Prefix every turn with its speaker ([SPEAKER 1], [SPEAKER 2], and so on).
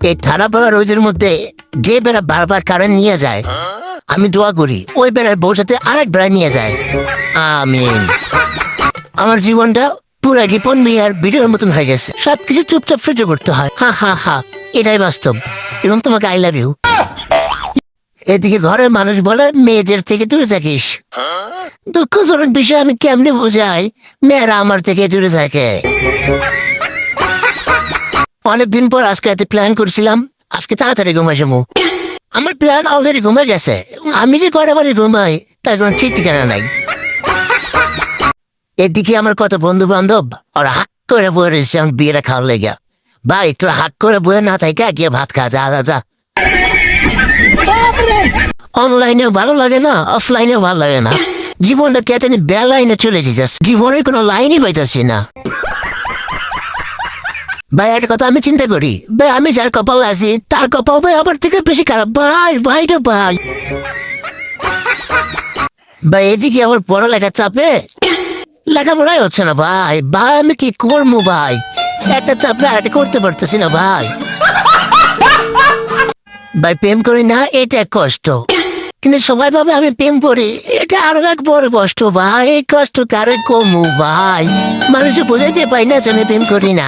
[SPEAKER 1] এই ঠাড়া পাড়া রোদের মধ্যে যে বেড়া বারবার কারেন্ট নিয়ে যায়, আমি দোয়া করি ওই বেড়ার বউর সাথে আরেক বেড়া নিয়ে যায়। আমিন। আমার জীবনটা পুরো রিপন মিয়ার ভিডিওর মতন হয়ে গেছে, সবকিছু চুপচাপ সহ্য করতে হয়। হা হা হা, এটাই বাস্তব। এবং তোমাকে আই লাভ ইউ। এদিকে ঘরের মানুষ বলে মেয়েদের থেকে দূরে থাকিস। দুঃখজনক বিষয়, আমি কেমনে বোঝাই মেয়েরা আমার থেকে দূরে থাকে। অনেকদিন পর আজকে রাতে প্ল্যান করছিলাম আজকে তাড়াতাড়ি ঘুমাই যাবো। আমার প্ল্যান অলরেডি ঘুমে গেছে। আমি যে কয়টা বাড়ি ঘুমাই তার কোনো ঠিক ঠিকানা নাই। এদিকে আমার কত বন্ধু বান্ধব ওরা হাক করে বয়ে রয়েছে আমার বিয়েটা খাওয়ার লেগে। ভাই তোরা হাক করে বয়ে না থাকে গিয়ে ভাত খা, যা যা যা। অনলাইনেও ভালো লাগে না, অফলাইনেও ভালো লাগে না। জীবনটা কে জানি বেলাইনে চলে যাচ্ছে, জীবনের কোনো লাইনই পাইতেছি না। ভাই একটা কথা আমি চিন্তা করি, ভাই আমি যার কপাল আছি তার কপাল ভাই আমার থেকে বেশি খারাপ। ভাই ভাই রে ভাই। ভাই এদিকে আমার পড়ালেখার চাপে লেখাপড়াই হচ্ছে না ভাই। ভাই আমি কি করবো ভাই, একটা চাপে আরেকটা করতে পারতেছি না ভাই। ভাই প্রেম করি না এটা এক কষ্ট, কিন্তু সবাই ভাবে আমি প্রেম করি, এটা আরো এক বড় কষ্ট ভাই। এই কষ্ট কারে কমু ভাই, মানুষে বোঝাইতে পাই না যে আমি প্রেম করি না।